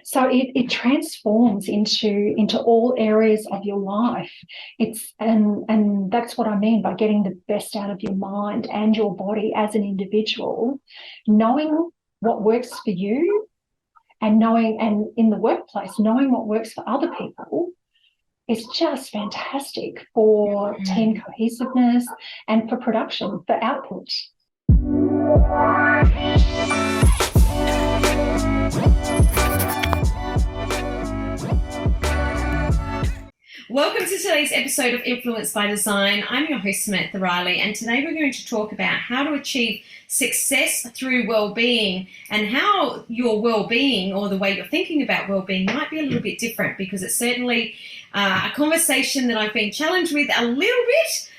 So it transforms into all areas of your life. And that's what I mean by getting the best out of your mind and your body as an individual, knowing what works for you and in the workplace, knowing what works for other people is just fantastic for team cohesiveness and for production, for output. Welcome to today's episode of Influence by Design. I'm your host, Samantha Riley, and today we're going to talk about how to achieve success through well-being and how your well-being or the way you're thinking about well-being might be a little bit different, because it's certainly a conversation that I've been challenged with a little bit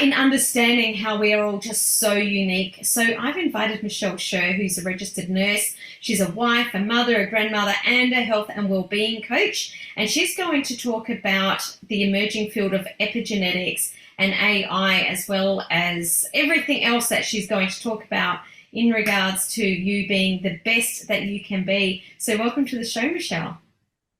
in understanding how we are all just so unique. So I've invited Michele Scherr, who's a registered nurse. She's a wife, a mother, a grandmother, and a health and wellbeing coach. And she's going to talk about the emerging field of epigenetics and AI, as well as everything else that she's going to talk about in regards to you being the best that you can be. So welcome to the show, Michele.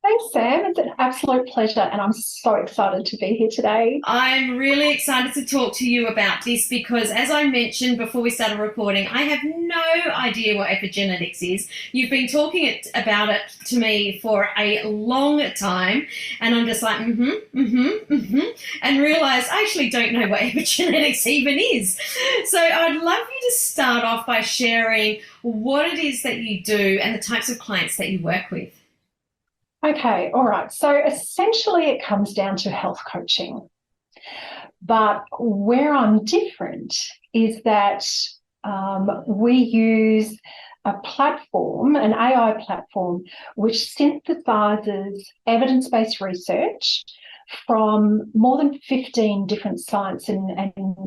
Thanks, Sam. It's an absolute pleasure, and I'm so excited to be here today. I'm really excited to talk to you about this because, as I mentioned before we started recording, I have no idea what epigenetics is. You've been talking about it to me for a long time, and I'm just like, and realise I actually don't know what epigenetics even is. So I'd love you to start off by sharing what it is that you do and the types of clients that you work with. Okay, all right. So essentially it comes down to health coaching. But where I'm different is that we use a platform, an AI platform, which synthesizes evidence-based research from more than 15 different science and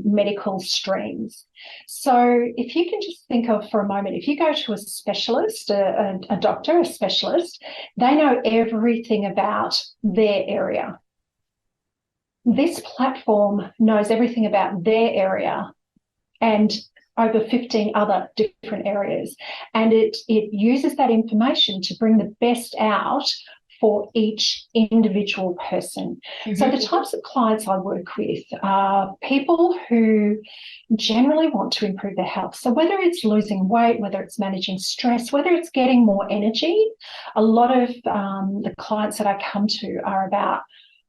medical streams. So if you can just think of for a moment, if you go to a specialist, a doctor, a specialist, they know everything about their area. This platform knows everything about their area and over 15 other different areas. And it uses that information to bring the best out for each individual person. Mm-hmm. So the types of clients I work with are people who generally want to improve their health. So whether it's losing weight, whether it's managing stress, whether it's getting more energy, a lot of the clients that I come to are about,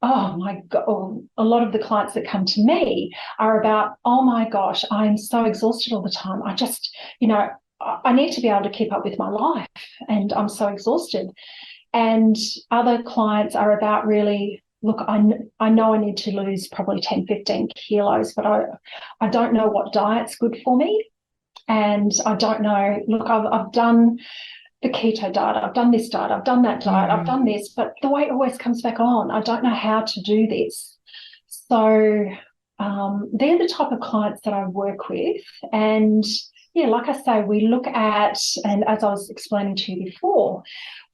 oh my God, a lot of the clients that come to me are about, oh my gosh, I'm so exhausted all the time. I just, I need to be able to keep up with my life and I'm so exhausted. And other clients are about really, look, I know I need to lose probably 10, 15 kilos, but I don't know what diet's good for me. And I don't know, look, I've done the keto diet, I've done this diet, I've done that diet, I've done this, but the weight always comes back on. I don't know how to do this. So they're the type of clients that I work with. And yeah, like I say, we look at, and as I was explaining to you before,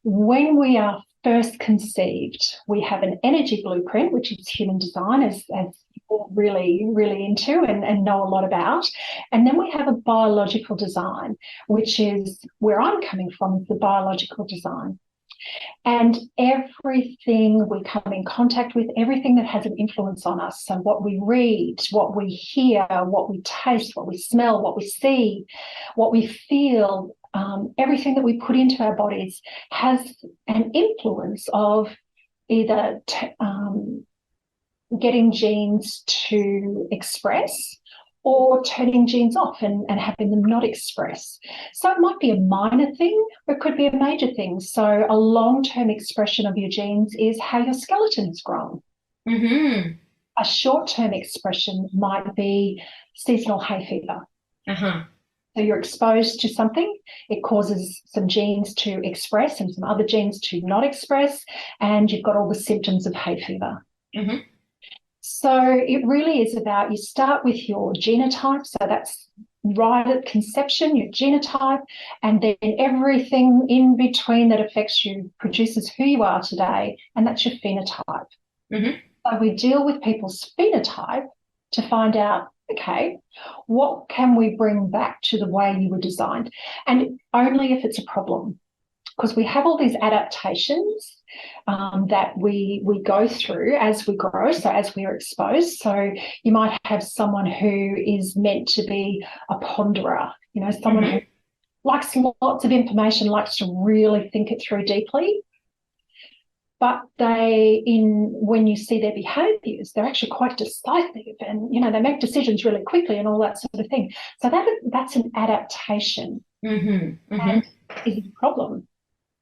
when we are first conceived, we have an energy blueprint, which is human design, as you're really, really into and know a lot about. And then we have a biological design, which is where I'm coming from, the biological design. And everything we come in contact with, everything that has an influence on us, so what we read, what we hear, what we taste, what we smell, what we see, what we feel, everything that we put into our bodies has an influence of either getting genes to express or turning genes off and having them not express. So it might be a minor thing, or it could be a major thing. So a long-term expression of your genes is how your skeleton has grown. Mm-hmm. A short-term expression might be seasonal hay fever. Uh-huh. So you're exposed to something, it causes some genes to express and some other genes to not express, and you've got all the symptoms of hay fever. Mm-hmm. So it really is about, you start with your genotype, so that's right at conception, your genotype, and then everything in between that affects you produces who you are today, and that's your phenotype. Mm-hmm. So we deal with people's phenotype to find out, okay, what can we bring back to the way you were designed? And only if it's a problem. because we have all these adaptations that we go through as we grow, so as we are exposed. So you might have someone who is meant to be a ponderer, someone who likes lots of information, likes to really think it through deeply. But when you see their behaviours, they're actually quite decisive, and they make decisions really quickly and all that sort of thing. So that's an adaptation. And is it a problem?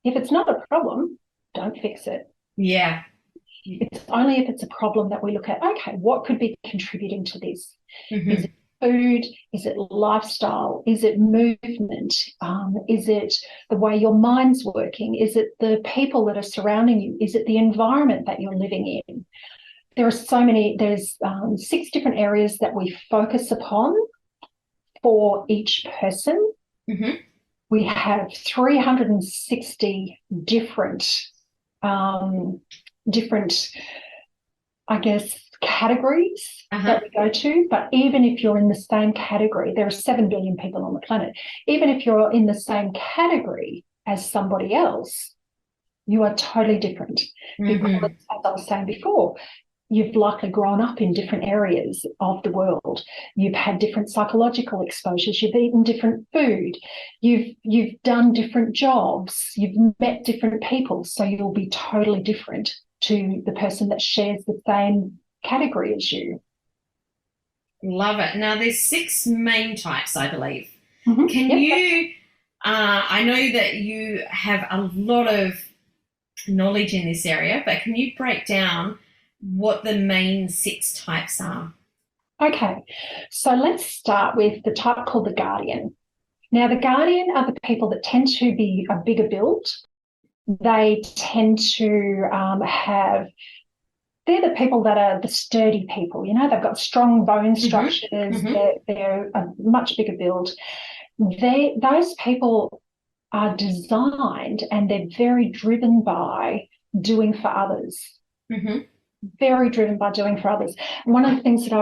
If it's not a problem, don't fix it. Yeah. It's only if it's a problem that we look at, okay, what could be contributing to this? Is it food? Is it lifestyle? Is it movement? Is it the way your mind's working? Is it the people that are surrounding you? Is it the environment that you're living in? There's 6 different areas that we focus upon for each person. We have 360 different, I guess, categories that we go to. But even if you're in the same category, there are 7 billion people on the planet. Even if you're in the same category as somebody else, you are totally different. Because, as I was saying before, you've likely grown up in different areas of the world. You've had different psychological exposures. You've eaten different food. You've done different jobs. You've met different people. So you'll be totally different to the person that shares the same category as you. Love it. Now, there's 6 main types, I believe. Can you, I know that you have a lot of knowledge in this area, but can you break down what the main 6 types are? Okay, so let's start with the type called the guardian. Now, the guardian are the people that tend to be a bigger build. They tend to they're the people that are the sturdy people. They've got strong bone structures. They're a much bigger build. Those people are designed, and they're very driven by doing for others. Very driven by doing for others. And one of the things that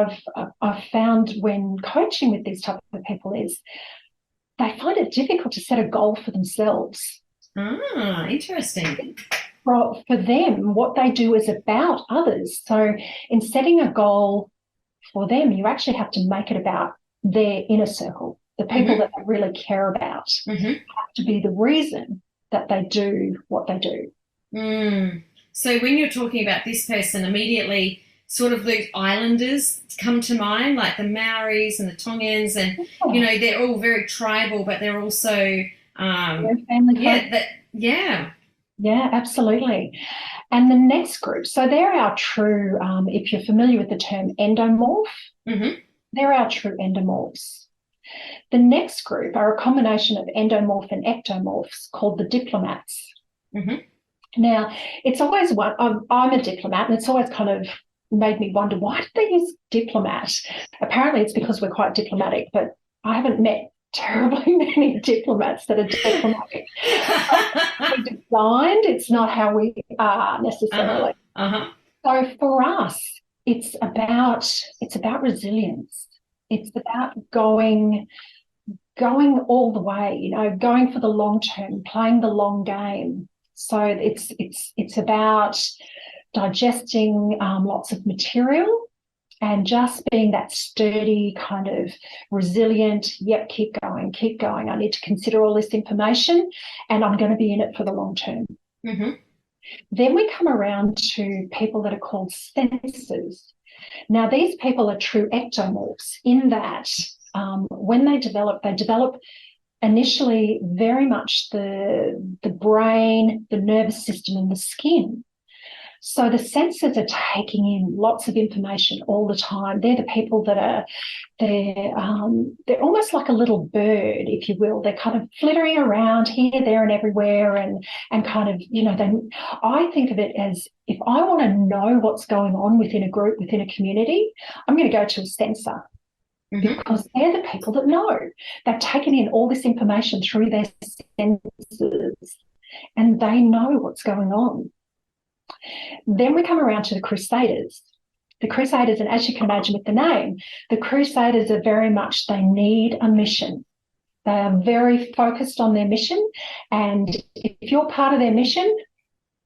I've found when coaching with these type of people is they find it difficult to set a goal for themselves. Interesting. For them, what they do is about others. So in setting a goal for them, you actually have to make it about their inner circle, the people that they really care about, have to be the reason that they do what they do. So when you're talking about this person, immediately sort of those islanders come to mind, like the Maoris and the Tongans, and, they're all very tribal, but they're also, Yeah, absolutely. And the next group, so they're our true, if you're familiar with the term endomorph, they're our true endomorphs. The next group are a combination of endomorph and ectomorphs called the diplomats. Now, it's always I'm a diplomat, and it's always kind of made me wonder, why did they use diplomat? Apparently it's because we're quite diplomatic, but I haven't met terribly many diplomats that are diplomatic. We're designed, it's not how we are necessarily. So for us, it's about resilience. It's about going all the way, going for the long term, playing the long game. So it's about digesting lots of material and just being that sturdy kind of resilient, keep going. I need to consider all this information, and I'm going to be in it for the long term. Then we come around to people that are called sensors. Now, these people are true ectomorphs in that when they develop initially very much the brain, the nervous system, and the skin. So the sensors are taking in lots of information all the time. They're the people that they're almost like a little bird, if you will. They're kind of flittering around here, there, and everywhere, and kind of, I think of it as, if I want to know what's going on within a group, within a community, I'm going to go to a sensor. Because they're the people that know. They've taken in all this information through their senses, and they know what's going on. Then we come around to the crusaders. The crusaders, and as you can imagine with the name, the crusaders are very much, they need a mission. They are very focused on their mission, and if you're part of their mission,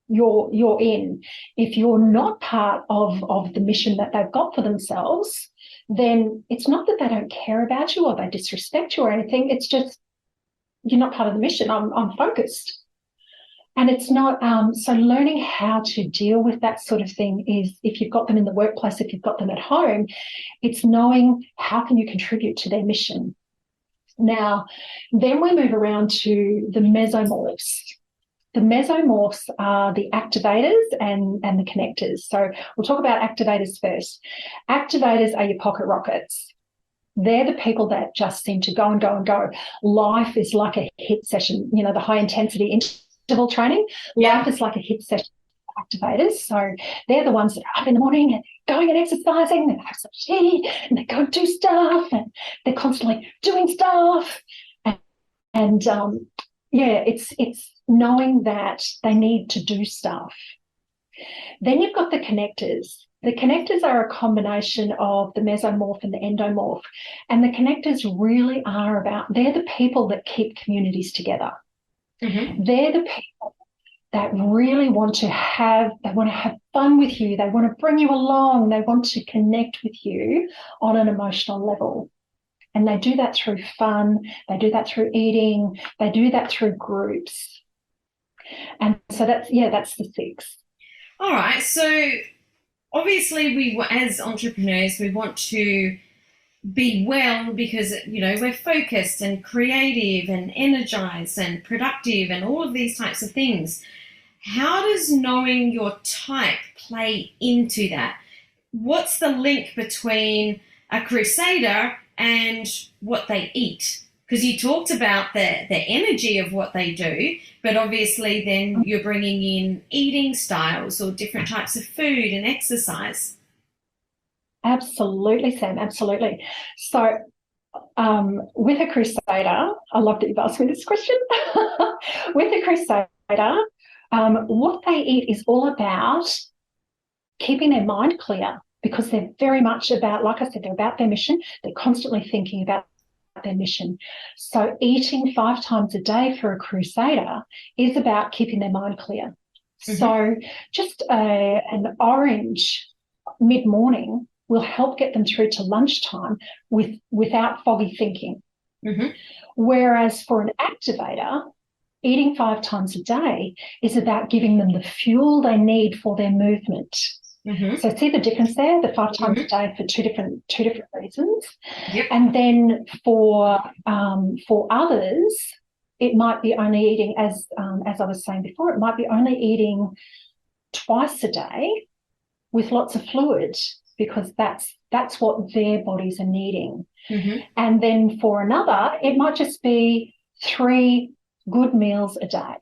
you're in. If you're not part of the mission that they've got for themselves, then it's not that they don't care about you or they disrespect you or anything. It's just you're not part of the mission. I'm focused. And it's not, so learning how to deal with that sort of thing is, if you've got them in the workplace, if you've got them at home, it's knowing how can you contribute to their mission. Now, then we move around to the mesomorphs. The mesomorphs are the activators and the connectors. So we'll talk about activators first. Activators are your pocket rockets. They're the people that just seem to go and go and go. Life is like a hit session, you know, the high intensity interval training. Life is like a hit session for activators. So they're the ones that are up in the morning and going and exercising and have some tea and they go and do stuff and they're constantly doing stuff. And it's knowing that they need to do stuff. Then you've got the connectors. The connectors are a combination of the mesomorph and the endomorph. And the connectors really are they're the people that keep communities together. Mm-hmm. They're the people that really want to have fun with you. They want to bring you along. They want to connect with you on an emotional level. And they do that through fun. They do that through eating. They do that through groups. And so that's the 6. All right. So obviously we, as entrepreneurs, we want to be well because, you know, we're focused and creative and energized and productive and all of these types of things. How does knowing your type play into that? What's the link between a crusader and what they eat? Because you talked about the energy of what they do, but obviously then you're bringing in eating styles or different types of food and exercise. Absolutely, Sam, absolutely. So with a crusader, I love that you've asked me this question. With a crusader, what they eat is all about keeping their mind clear, because they're very much about, like I said, they're about their mission. They're constantly thinking about their mission. So eating 5 times a day for a crusader is about keeping their mind clear. Mm-hmm. So just an orange mid-morning will help get them through to lunchtime without foggy thinking. Mm-hmm. Whereas for an activator, eating 5 times a day is about giving them the fuel they need for their movement. Mm-hmm. So see the difference there, the 5 times a day for two different reasons. Yep. And then for others, it might be only eating, as I was saying before, it might be only eating twice a day with lots of fluid, because that's what their bodies are needing. Mm-hmm. And then for another, it might just be 3 good meals a day.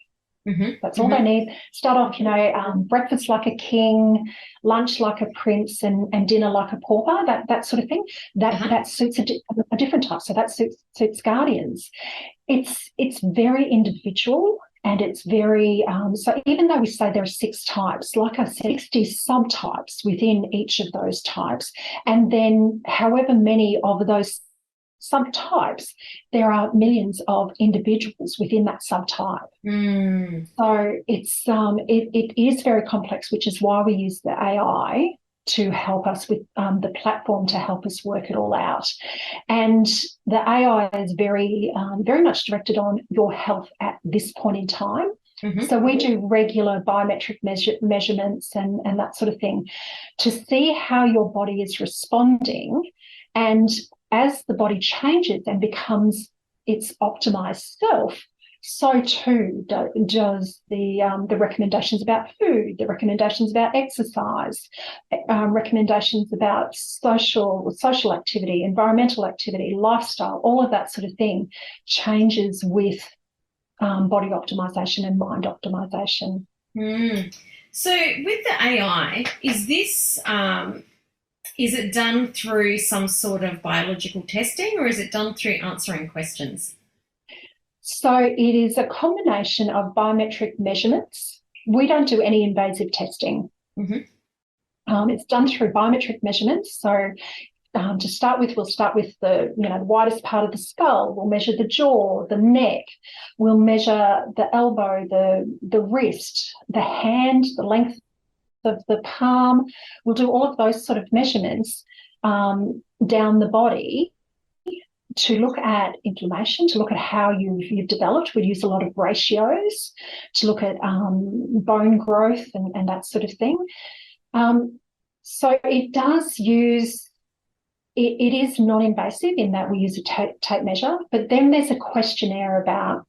Mm-hmm. That's all they need. Start off, breakfast like a king, lunch like a prince, and dinner like a pauper. That sort of thing. That suits a different type. So that suits guardians. It's very individual, and it's very so even though we say there are 6 types, like I said, 60 subtypes within each of those types, and then however many of those subtypes, there are millions of individuals within that subtype. So it's it is very complex, which is why we use the AI to help us with the platform to help us work it all out. And the AI is very much directed on your health at this point in time. Mm-hmm. So we do regular biometric measurements and that sort of thing to see how your body is responding. And as the body changes and becomes its optimized self, so too does the recommendations about food, the recommendations about exercise, recommendations about social activity, environmental activity, lifestyle, all of that sort of thing changes with body optimization and mind optimization. So with the AI, is this... is it done through some sort of biological testing, or is it done through answering questions? So it is a combination of biometric measurements. We don't do any invasive testing. Mm-hmm. It's done through biometric measurements. So to start with, we'll start with the widest part of the skull. We'll measure the jaw, the neck. We'll measure the elbow, the wrist, the hand, the length of the palm. We'll do all of those sort of measurements down the body to look at inflammation, to look at how you've developed. We use a lot of ratios to look at bone growth and that sort of thing. So it does use, it is non-invasive in that we use a tape measure, but then there's a questionnaire about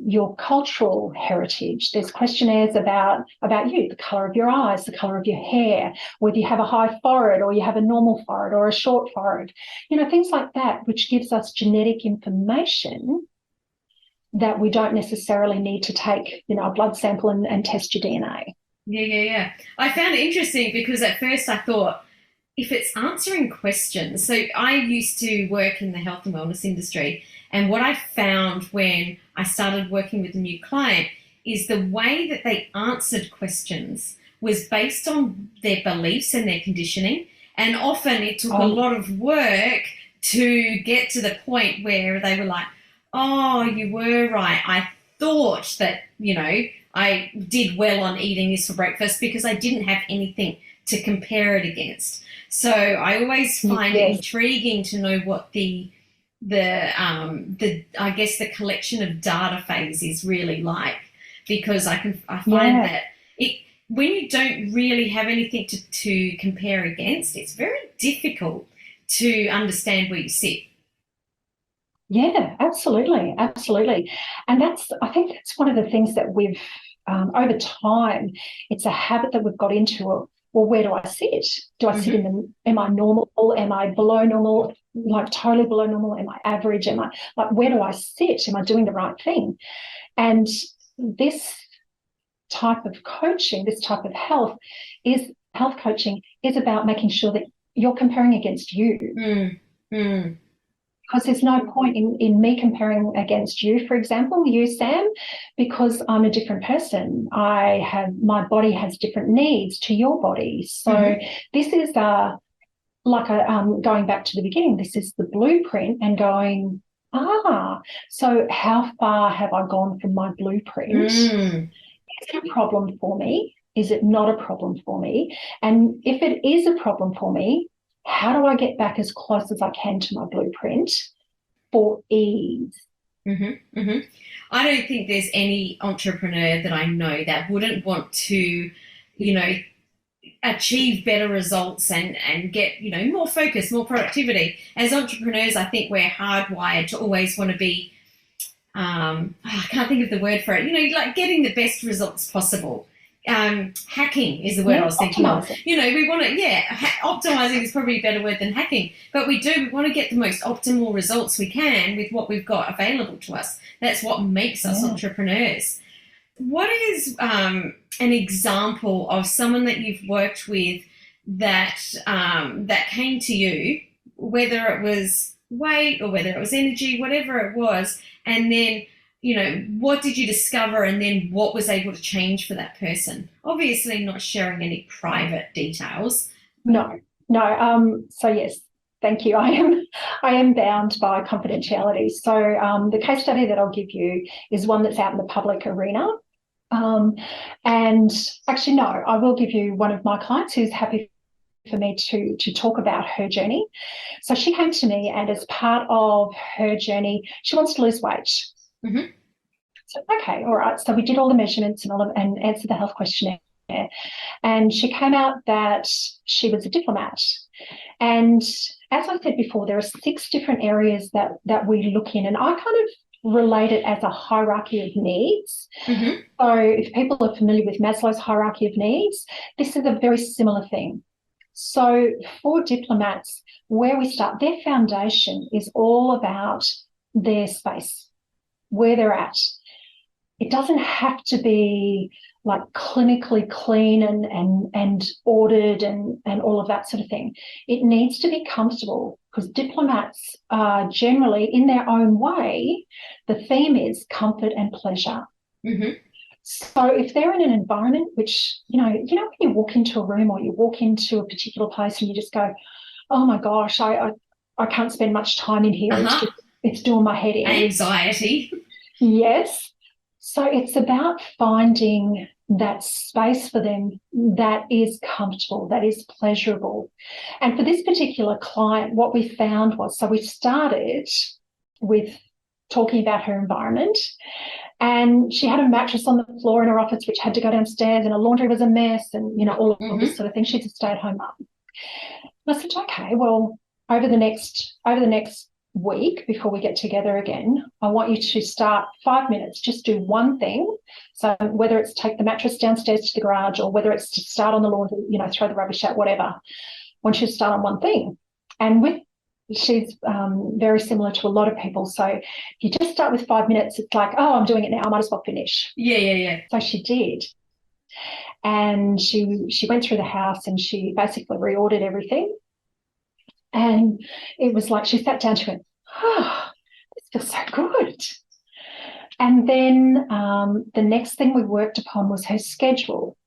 your cultural heritage. There's questionnaires about you, the colour of your eyes, the colour of your hair, whether you have a high forehead or you have a normal forehead or a short forehead, things like that, which gives us genetic information that we don't necessarily need to take, a blood sample and test your DNA. Yeah. I found it interesting because at first I thought, if it's answering questions, so I used to work in the health and wellness industry, and what I found when I started working with a new client is the way that they answered questions was based on their beliefs and their conditioning, and often it took a lot of work to get to the point where they were like, oh, you were right. I thought that, I did well on eating this for breakfast because I didn't have anything to compare it against. So I always find it intriguing to know what the I guess the collection of data phase is really like, because I find that when you don't really have anything to compare against, it's very difficult to understand where you sit. Yeah, absolutely. And I think that's one of the things that we've, over time, it's a habit that we've got into. Well, where do I sit? Do I sit am I normal? Am I below normal? Like totally below normal? Am I average? Am I where do I sit? Am I doing the right thing? And this type of coaching, this type of health coaching is about making sure that you're comparing against you. Because there's no point in me comparing against you, for example, you, Sam, because I'm a different person. My body has different needs to your body. So this is going back to the beginning, this is the blueprint and going, so how far have I gone from my blueprint? Is it a problem for me? Is it not a problem for me? And if it is a problem for me, how do I get back as close as I can to my blueprint for ease? I don't think there's any entrepreneur that I know that wouldn't want to, achieve better results and get, more focus, more productivity. As entrepreneurs, I think we're hardwired to always want to be, I can't think of the word for it, like getting the best results possible. Hacking is the word I was thinking of. We want to, optimizing is probably a better word than hacking, but we want to get the most optimal results we can with what we've got available to us. That's what makes us entrepreneurs. What is an example of someone that you've worked with that came to you, whether it was weight or whether it was energy, whatever it was, and then what did you discover, and then what was able to change for that person? Obviously not sharing any private details. No. So yes, thank you. I am bound by confidentiality. So the case study that I'll give you is one that's out in the public arena. And actually, no, I will give you one of my clients who's happy for me to talk about her journey. So she came to me, and as part of her journey, she wants to lose weight. So, okay, all right. So we did all the measurements and answered the health questionnaire. And she came out that she was a diplomat. And as I said before, there are 6 different areas that we look in. And I kind of relate it as a hierarchy of needs. So if people are familiar with Maslow's hierarchy of needs, this is a very similar thing. So for diplomats, where we start, their foundation is all about their space, where they're at. It doesn't have to be like clinically clean and ordered and all of that sort of thing. It needs to be comfortable, because diplomats are generally, in their own way, the theme is comfort and pleasure. So if they're in an environment which, when you walk into a room or you walk into a particular place and you just go, oh my gosh, I can't spend much time in here. Uh-huh. It's doing my head in. Anxiety. Yes. So it's about finding that space for them that is comfortable, that is pleasurable. And for this particular client, what we found was, so we started with talking about her environment, and she had a mattress on the floor in her office which had to go downstairs, and her laundry was a mess, and all of this sort of thing. She's a stay-at-home mum. And I said, okay, well, over the next week before we get together again, I want you to start 5 minutes, just do one thing. So whether it's take the mattress downstairs to the garage, or whether it's to start on the laundry, throw the rubbish out, whatever. I want you to start on one thing. And she's very similar to a lot of people. So if you just start with 5 minutes, it's like, oh, I'm doing it now, I might as well finish. Yeah. So she did. And she went through the house and she basically reordered everything. And it was like she sat down, she went, oh, this feels so good. And then the next thing we worked upon was her schedule,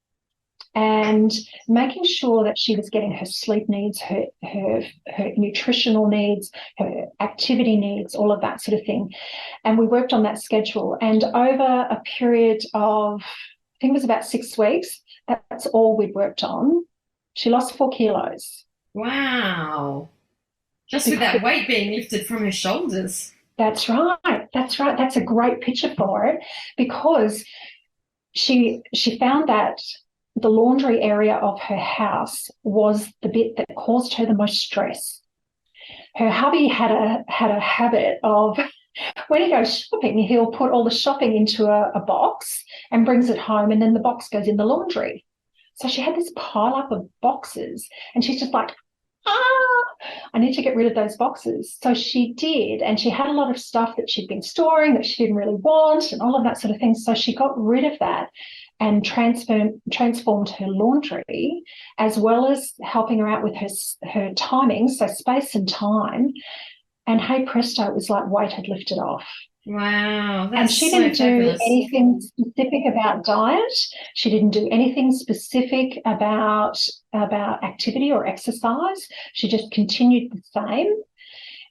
and making sure that she was getting her sleep needs, her nutritional needs, her activity needs, all of that sort of thing. And we worked on that schedule. And over a period of, I think it was about 6 weeks, that's all we'd worked on. She lost 4 kilos. Wow. Just with that weight being lifted from her shoulders. That's right. That's a great picture for it, because she found that the laundry area of her house was the bit that caused her the most stress. Her hubby had a habit of, when he goes shopping, he'll put all the shopping into a box and brings it home, and then the box goes in the laundry. So she had this pile up of boxes, and she's just like, I need to get rid of those boxes. So she did, and she had a lot of stuff that she'd been storing that she didn't really want and all of that sort of thing. So she got rid of that and transformed her laundry, as well as helping her out with her timing, so space and time. And hey presto, it was like weight had lifted off. Wow, that's and she so didn't fabulous. do anything specific about diet. She didn't do anything specific about activity or exercise. She just continued the same.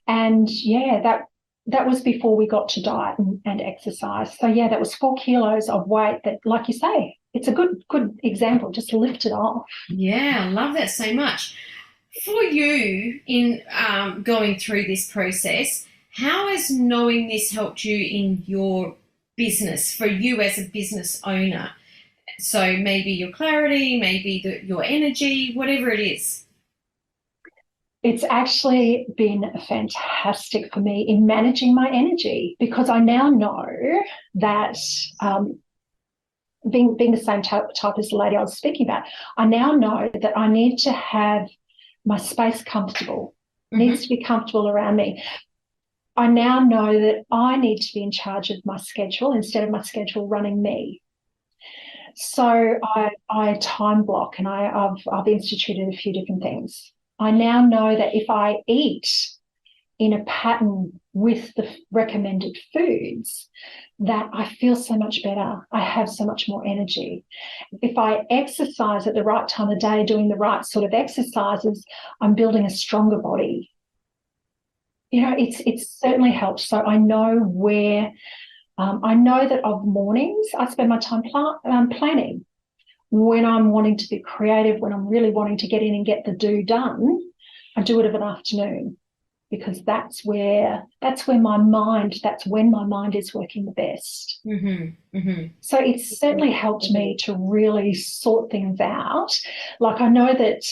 And yeah, that was before we got to diet and exercise. So yeah, that was 4 kilos of weight that, like you say, it's a good example, just lift it off. Yeah, I love that so much. For you, in going through this process, how has knowing this helped you in your business, for you as a business owner? So maybe your clarity, maybe your energy, whatever it is. It's actually been fantastic for me in managing my energy, because I now know that being the same type as the lady I was speaking about, I now know that I need to have my space comfortable. It needs to be comfortable around me. I now know that I need to be in charge of my schedule instead of my schedule running me. So I time block, and I've instituted a few different things. I now know that if I eat in a pattern with the recommended foods, that I feel so much better. I have so much more energy. If I exercise at the right time of day, doing the right sort of exercises, I'm building a stronger body. It's certainly helped. So I know where, I know that of mornings, I spend my time planning. When I'm wanting to be creative, when I'm really wanting to get in and get the do done, I do it of an afternoon, because that's when my mind is working the best. So it's certainly helped me to really sort things out. Like, I know that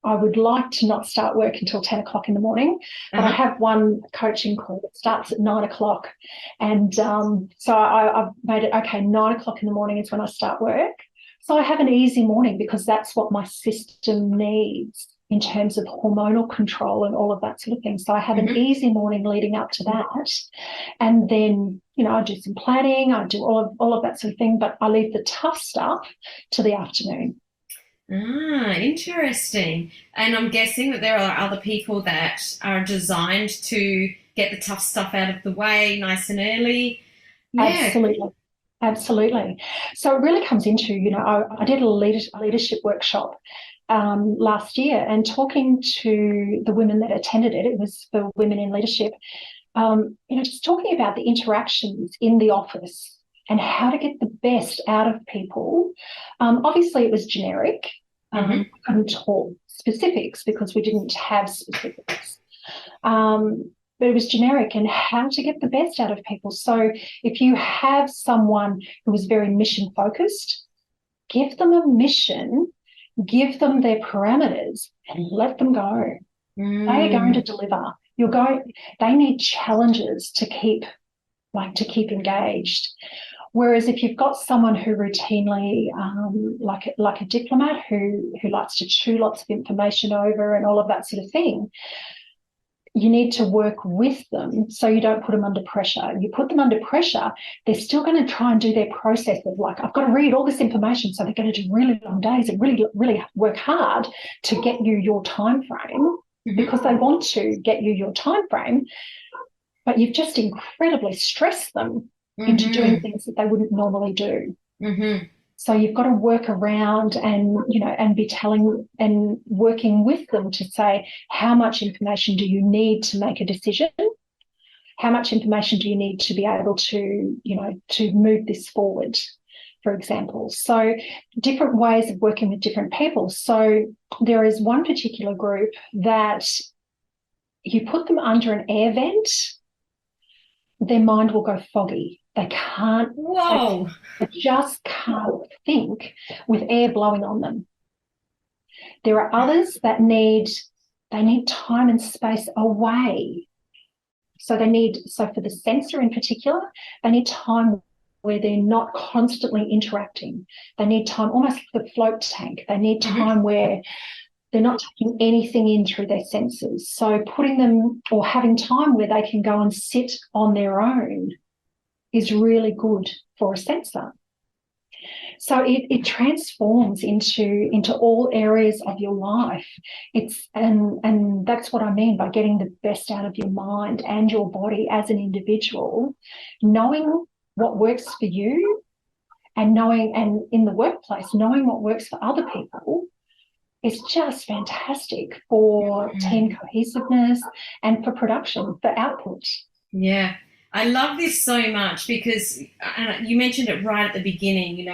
I would like to not start work until 10 o'clock in the morning, but I have one coaching call that starts at 9 o'clock. And so I've made it, okay, 9 o'clock in the morning is when I start work. So I have an easy morning, because that's what my system needs in terms of hormonal control and all of that sort of thing. So I have an easy morning leading up to that. And then, I do some planning, I do all of that sort of thing, but I leave the tough stuff to the afternoon. Interesting. And I'm guessing that there are other people that are designed to get the tough stuff out of the way nice and early. Yeah. Absolutely. So it really comes into, I did a leadership workshop, last year, and talking to the women that attended it. It was for women in leadership. Just talking about the interactions in the office and how to get the best out of people. Obviously, it was generic. We couldn't talk specifics because we didn't have specifics. But it was generic, and how to get the best out of people. So if you have someone who is very mission focused, give them a mission, give them their parameters, and let them go. They are going to deliver. They need challenges to keep engaged. Whereas if you've got someone who routinely, like a diplomat who likes to chew lots of information over and all of that sort of thing, you need to work with them so you don't put them under pressure. You put them under pressure, they're still going to try and do their process of like, I've got to read all this information, so they're going to do really long days and really, really work hard to get you your time frame because they want to get you your time frame, but you've just incredibly stressed them into doing things that they wouldn't normally do. So you've got to work around and be telling and working with them to say, how much information do you need to make a decision? How much information do you need to be able to, to move this forward, for example? So different ways of working with different people. So there is one particular group that you put them under an air vent, their mind will go foggy. They can't. Whoa. They just can't think with air blowing on them. There are others that need time and space away. So for the sensor in particular, they need time where they're not constantly interacting. They need time, almost like the float tank. They need time where they're not taking anything in through their senses. So putting them or having time where they can go and sit on their own is really good for a sensor. So it transforms into all areas of your life. And that's what I mean by getting the best out of your mind and your body as an individual, knowing what works for you and in the workplace, knowing what works for other people is just fantastic for team cohesiveness and for production, for output. Yeah. I love this so much because you mentioned it right at the beginning,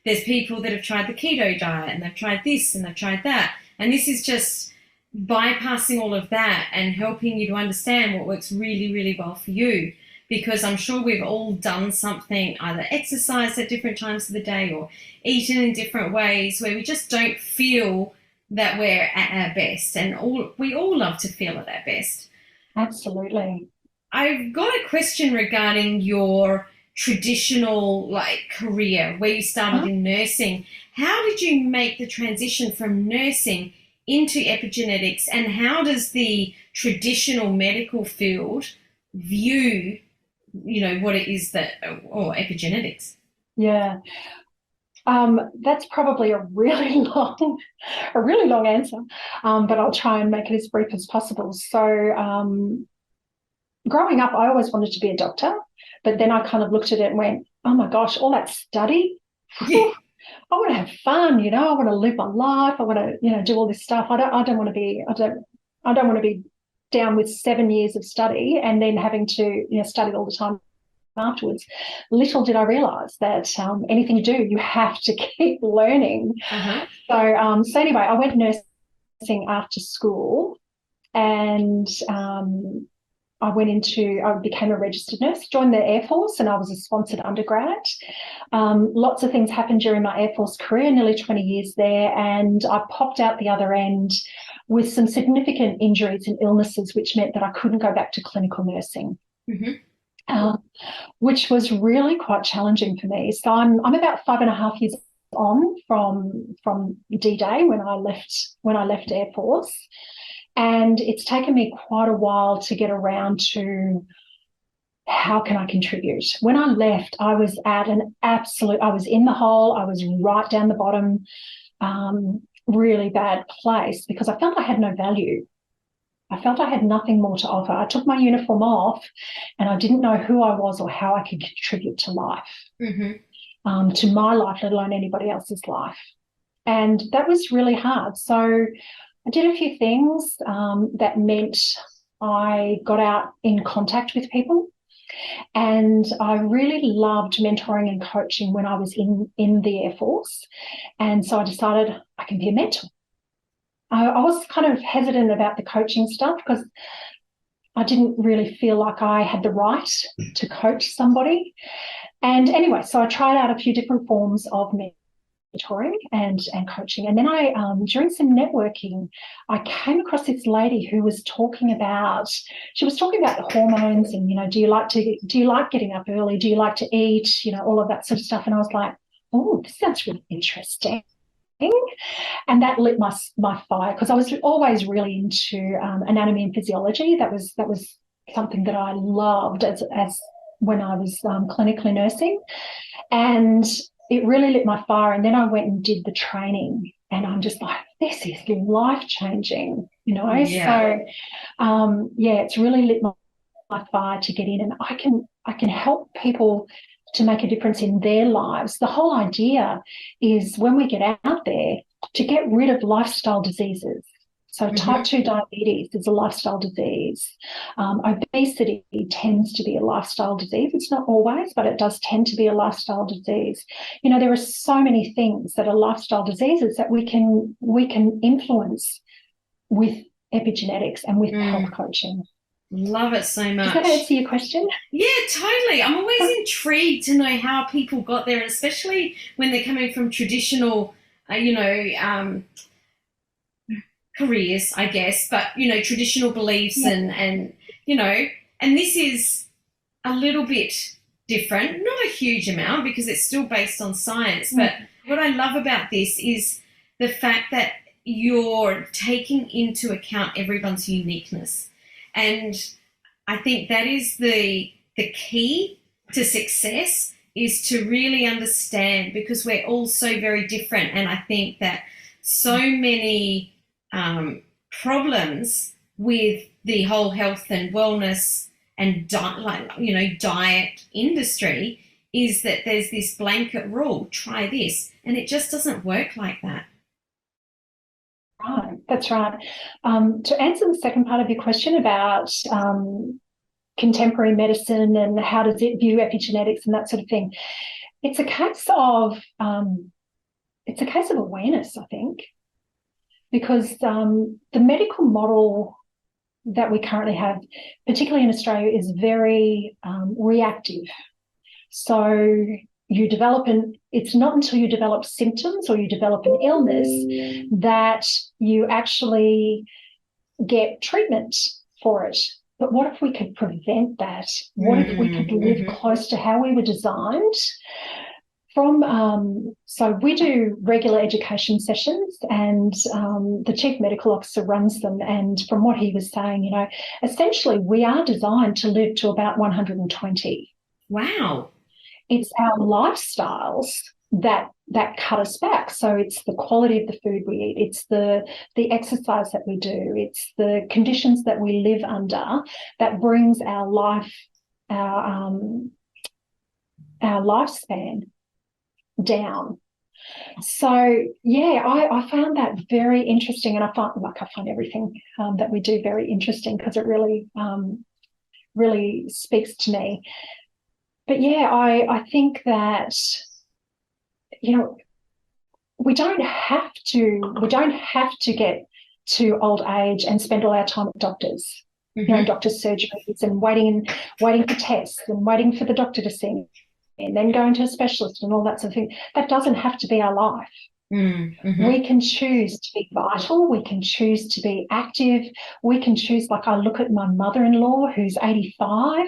there's people that have tried the keto diet and they've tried this and they've tried that. And this is just bypassing all of that and helping you to understand what works really, really well for you. Because I'm sure we've all done something, either exercise at different times of the day or eaten in different ways where we just don't feel that we're at our best. And we all love to feel at our best. Absolutely. I've got a question regarding your traditional career where you started in nursing. How did you make the transition from nursing into epigenetics, and how does the traditional medical field view, what it is or epigenetics? Yeah. That's probably a really long answer, but I'll try and make it as brief as possible. So growing up, I always wanted to be a doctor, but then I kind of looked at it and went, oh my gosh, all that study, I want to have fun, I want to live my life. I want to, do all this stuff. I don't want to be down with 7 years of study and then having to, study all the time afterwards. Little did I realise that anything you do, you have to keep learning. So anyway, I went nursing after school, and I became a registered nurse, joined the Air Force, and I was a sponsored undergrad. Lots of things happened during my Air Force career, nearly 20 years there, and I popped out the other end with some significant injuries and illnesses, which meant that I couldn't go back to clinical nursing, which was really quite challenging for me. So I'm about 5.5 years on from D-Day when I left Air Force. And it's taken me quite a while to get around to how can I contribute. When I left, I was at I was in the hole. I was right down the bottom, really bad place because I felt I had no value. I felt I had nothing more to offer. I took my uniform off and I didn't know who I was or how I could contribute to life, to my life, let alone anybody else's life. And that was really hard. So I did a few things that meant I got out in contact with people. And I really loved mentoring and coaching when I was in the Air Force. And so I decided I can be a mentor. I was kind of hesitant about the coaching stuff because I didn't really feel like I had the right to coach somebody. And anyway, so I tried out a few different forms of mentoring and coaching. And then I, during some networking, I came across this lady who was talking about, the hormones and, do you like getting up early? Do you like to eat? All of that sort of stuff. And I was like, oh, this sounds really interesting. And that lit my fire because I was always really into anatomy and physiology. That was something that I loved as when I was clinically nursing, and it really lit my fire. And then I went and did the training, and I'm just like, this is life changing, Yeah. So it's really lit my fire to get in, and I can help people to make a difference in their lives. The whole idea is when we get out there to get rid of lifestyle diseases. So type 2 diabetes is a lifestyle disease. Obesity tends to be a lifestyle disease. It's not always, but it does tend to be a lifestyle disease. There are so many things that are lifestyle diseases that we can influence with epigenetics and with health coaching. Love it so much. Does that answer your question? Yeah, totally. I'm always intrigued to know how people got there, especially when they're coming from traditional, careers, I guess, but, traditional beliefs and this is a little bit different, not a huge amount because it's still based on science. But what I love about this is the fact that you're taking into account everyone's uniqueness. And I think that is the key to success, is to really understand, because we're all so very different. And I think that so many problems with the whole health and wellness and diet industry is that there's this blanket rule, try this, and it just doesn't work like that. Right, that's right. To answer the second part of your question about contemporary medicine and how does it view epigenetics and that sort of thing, it's a case of awareness, I think, because the medical model that we currently have, particularly in Australia, is very reactive. So it's not until you develop symptoms or you develop an illness that you actually get treatment for it. But what if we could prevent that? What if we could live close to how we were designed? So we do regular education sessions, and the chief medical officer runs them. And from what he was saying, essentially we are designed to live to about 120. Wow. It's our lifestyles that cut us back. So it's the quality of the food we eat, it's the exercise that we do, it's the conditions that we live under that brings our lifespan down. So I found that very interesting, and I find everything that we do very interesting because it really speaks to me. But I think that we don't have to get to old age and spend all our time at doctors, doctors' surgeries, and waiting for tests and waiting for the doctor to see me, and then going to a specialist and all that sort of thing. That doesn't have to be our life. We can choose to be vital. We can choose to be active. We can choose, like I look at my mother-in-law who's 85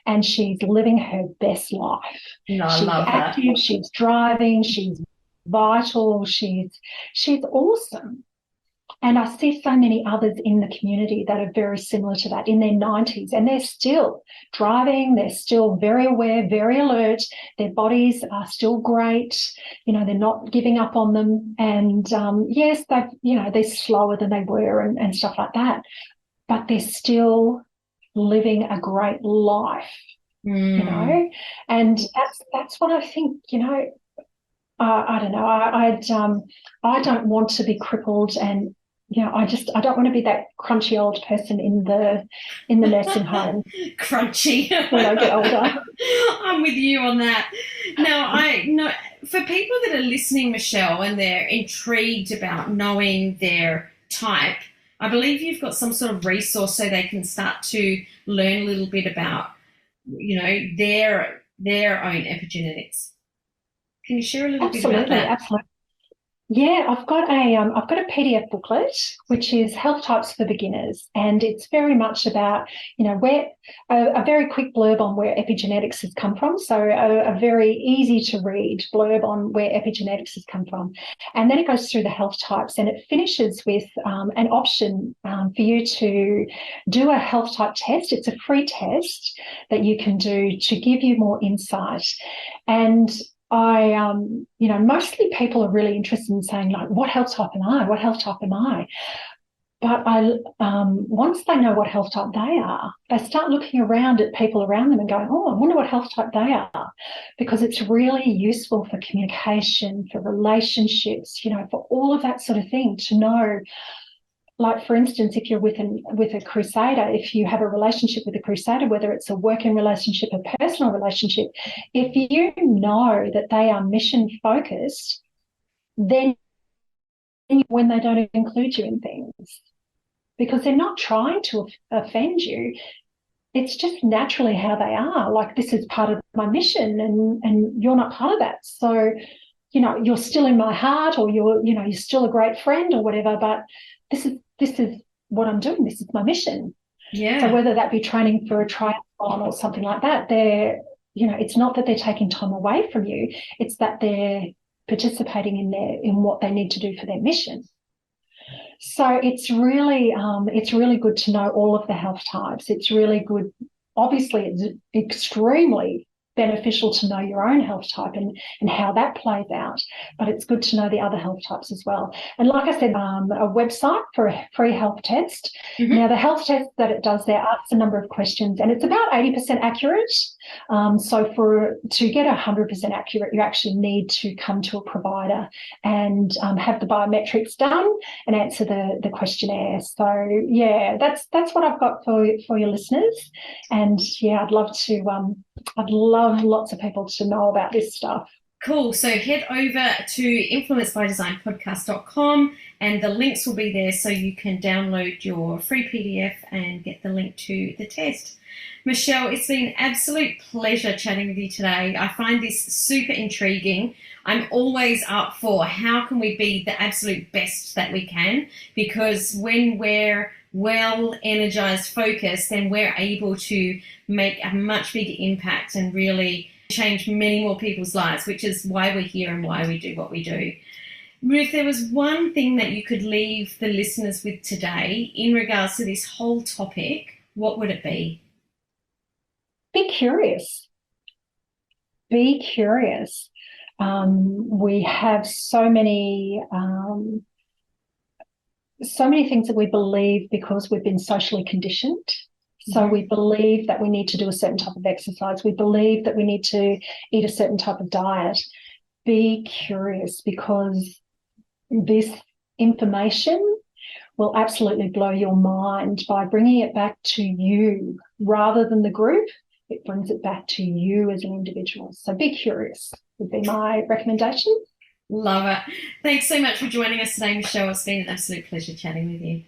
and she's living her best life. No, she's active, that. She's driving, she's vital, she's awesome. And I see so many others in the community that are very similar to that, in their 90s, and they're still driving, they're still very aware, very alert, their bodies are still great, they're not giving up on them. And yes, they're slower than they were and stuff like that, but they're still living a great life, and that's what I think, I don't know. I don't want to be crippled, and I don't want to be that crunchy old person in the nursing home Crunchy. when I get older. I'm with you on that. Now, I know for people that are listening, Michele, and they're intrigued about knowing their type, I believe you've got some sort of resource so they can start to learn a little bit about, their own epigenetics. Can you share a little bit about Absolutely, that? absolutely. Yeah, I've got a PDF booklet which is health types for beginners, and it's very much about where a very quick blurb on where epigenetics has come from. So a very easy to read blurb on where epigenetics has come from, and then it goes through the health types, and it finishes with an option for you to do a health type test. It's a free test that you can do to give you more insight. And mostly people are really interested in saying, like, what health type am I? What health type am I? But once they know what health type they are, they start looking around at people around them and going, oh, I wonder what health type they are, because it's really useful for communication, for relationships, for all of that sort of thing, to know. Like, for instance, if you're with a crusader, if you have a relationship with a crusader, whether it's a working relationship, a personal relationship, if you know that they are mission focused, then when they don't include you in things, because they're not trying to offend you, it's just naturally how they are. Like, this is part of my mission, and you're not part of that. So, you're still in my heart, or you're still a great friend or whatever, but this is what I'm doing. This is my mission. Yeah. So whether that be training for a triathlon or something like that, it's not that they're taking time away from you. It's that they're participating in what they need to do for their mission. So it's really good to know all of the health types. It's really good. Obviously, it's extremely beneficial to know your own health type and how that plays out, but it's good to know the other health types as well. And like I said, a website for a free health test. Mm-hmm. Now, the health test that it does there asks a number of questions, and it's about 80% accurate. So to get 100% accurate, you actually need to come to a provider and have the biometrics done and answer the questionnaire. So yeah, that's what I've got for your listeners. And yeah, I'd love lots of people to know about this stuff. Cool. So head over to influencebydesignpodcast.com, and the links will be there so you can download your free PDF and get the link to the test. Michele, it's been an absolute pleasure chatting with you today. I find this super intriguing. I'm always up for how can we be the absolute best that we can, because when we're well energized, focused, then we're able to make a much bigger impact and really change many more people's lives, which is why we're here and why we do what we do. If there was one thing that you could leave the listeners with today in regards to this whole topic, what would it be? Be curious. Be curious. We have so many things that we believe because we've been socially conditioned. So we believe that we need to do a certain type of exercise. We believe that we need to eat a certain type of diet. Be curious, because this information will absolutely blow your mind by bringing it back to you rather than the group. It brings it back to you as an individual. So be curious would be my recommendation. Love it. Thanks so much for joining us today, Michele. It's been an absolute pleasure chatting with you.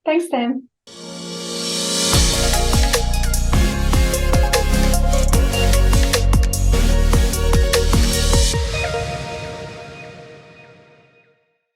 Thanks, Sam.